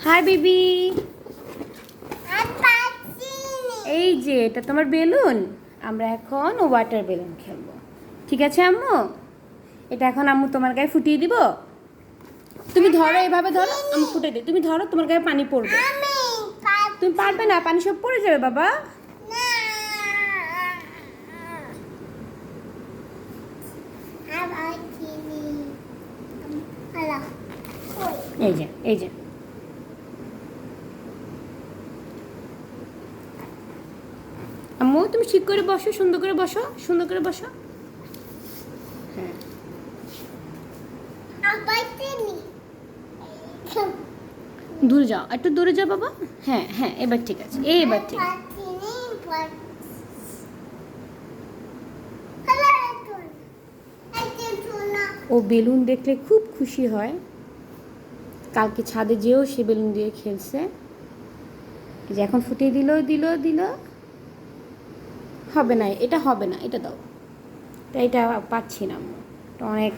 Hi baby. এই যে এটা তোমার বেলুন, আমরা এখন ওয়াটার বেলুন খেলবো, ঠিক আছে আম্মু? এটা এখন আম্মু তোমার গায়ে ফুটিয়ে দিব। তুমি ধরো, এভাবে ধরো, আমি ফুটে দিই। তুমি ধরো, তোমার গায়ে পানি পড়বে। তুমি পারবে না, পানি সব পড়ে যাবে বাবা। এই যে এই যে আম্মু, তুমি ঠিক করে বসো, সুন্দর করে বসো, সুন্দর করে বসো। হ্যাঁ, দূরে যাও, একটু দূরে যাও বাবা। হ্যাঁ হ্যাঁ, এবার ঠিক আছে, এবার ঠিক আছে। ও বেলুন দেখলে খুব খুশি হয়। কালকে ছাদে যেও সে বেলুন দিয়ে খেলছে। যে এখন ফুটিয়ে দিল দিল দিল। হবে না, এটা হবে না, এটা দাও। এটা পাচ্ছি না, এটা অনেক।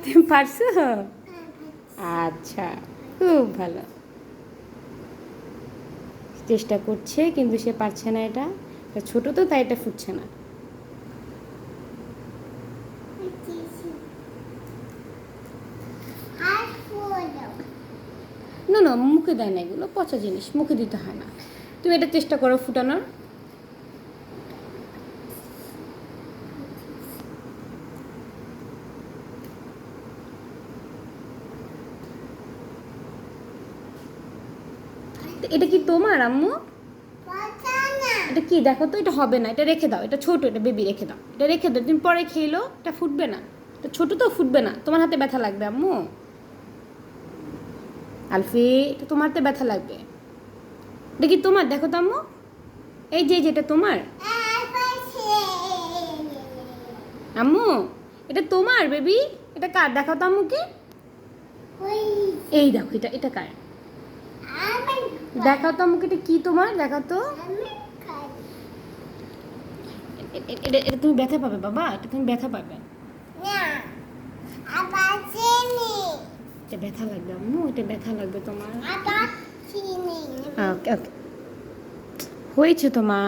তুমি পারছো? আচ্ছা, খুব ভালো। চেষ্টা করছে কিন্তু সে পারছে না। এটা ছোট তো, তাই এটা ফুটছে না। না না, মুখে দেয় না, এগুলো পচা জিনিস, মুখে দিতে হয় না। তুমি এটা চেষ্টা করো ফুটানোর। এটা কি তোমার আম্মু? এটা কি দেখো তো, এটা হবে না, এটা রেখে দাও। এটা ছোট, এটা বেবি, রেখে দাও, এটা রেখে দাও। তুমি পরে খেলো, এটা ফুটবে না। এটা ছোট তো, ফুটবে না। তোমার হাতে ব্যথা লাগবে আম্মু। আলফি, এটা তোমার হাতে ব্যথা লাগবে। এটা কি তোমার? দেখো তো আম্মু, এই যে যেটা তোমার আম্মু, এটা তোমার বেবি। এটা কার? দেখাও তো আম্মুকে। এই দেখো, এটা এটা কার? দেখাও তো আম্মুকে, এটা কি তোমার? দেখাও তো। এটা এটা তুমি ব্যথা পাবে বাবা, এটা তুমি ব্যথা পাবে। এটা ব্যথা লাগবে আম্মু, এটা ব্যথা লাগবে তোমার। ওকে ওকে, হয়েছে তো মা।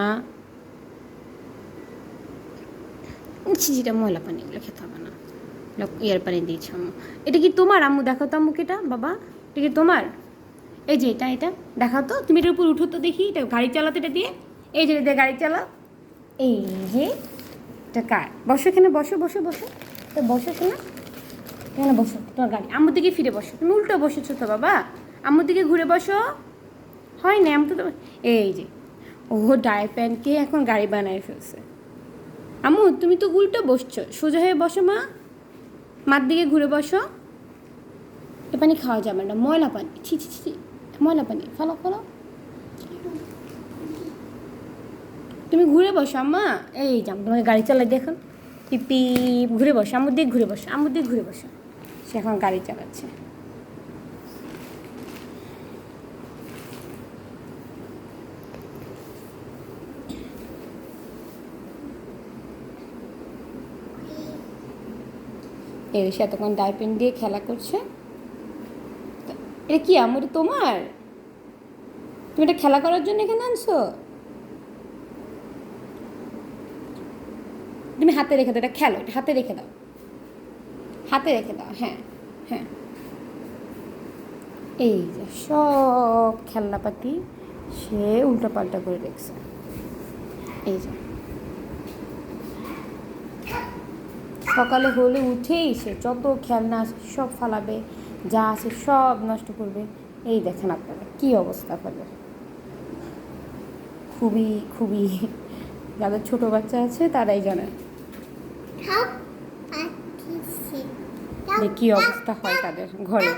ছিটা ময়লা পানি, এগুলো খেতে হবে না। ইয়ার পানি দিয়েছে আম্মু। এটা কি তোমার আম্মু? দেখাও তো আম্মুকে এটা বাবা, এটা কি তোমার? এই যে এটা এটা দেখাও তো। তুমি এটার উপর উঠো তো দেখি, এটা গাড়ি চালাতে এটা দিয়ে। এই যে এটা দিয়ে গাড়ি চালাও। এই যে এটা কার? বসো এখানে, বসো বসো বসো, তো বসো শোনা, এখানে বসো। তোমার গাড়ি। আম্মুর দিকে ফিরে বসো। তুমি উল্টো বসেছো তো বাবা, আম্মুর দিকে ঘুরে বসো। হয় না আমি তো। এই যে ও ডাই প্যান্টকে এখন গাড়ি বানায় ফেলছে। আম্মু তুমি তো উল্টো বসছো, সোজা হয়ে বসো মা, মার দিকে ঘুরে বসো। এ পানি খাওয়া যাবে না, ময়লা পানি, ছি ছি ছি, ময়লা পানি, ফলো ফলো। তুমি ঘুরে বসো আম্মা। এই যে তোমাকে গাড়ি চালাই দেখুন, পিপি, ঘুরে বসো আম্মুর দিকে, ঘুরে বসো আম্মুর দিকে, ঘুরে বসো। সে এখন গাড়ি চালাচ্ছে। এই সে এতক্ষণ ডাইপেন দিয়ে খেলা করছে। এটা কি আম্মু? এটা তোমার? তুমি এটা খেলা করার জন্য এখানে আনছো? তুমি হাতে রেখে দাও, এটা খেলো, এটা হাতে রেখে দাও, হাতে রেখে দাও। হ্যাঁ হ্যাঁ, এই যে সব খেলনাপাতি সে উল্টোপাল্টা করে রেখেছে। এই যে সকালে হলে উঠেই সে যত খেলনা আছে সব ফালাবে, যা আছে সব নষ্ট করবে। এই দেখেন আপনারা কী অবস্থা ফেলে। খুবই খুবই, যাদের ছোটো বাচ্চা আছে তারাই জানে যে কী অবস্থা হয় তাদের ঘরে।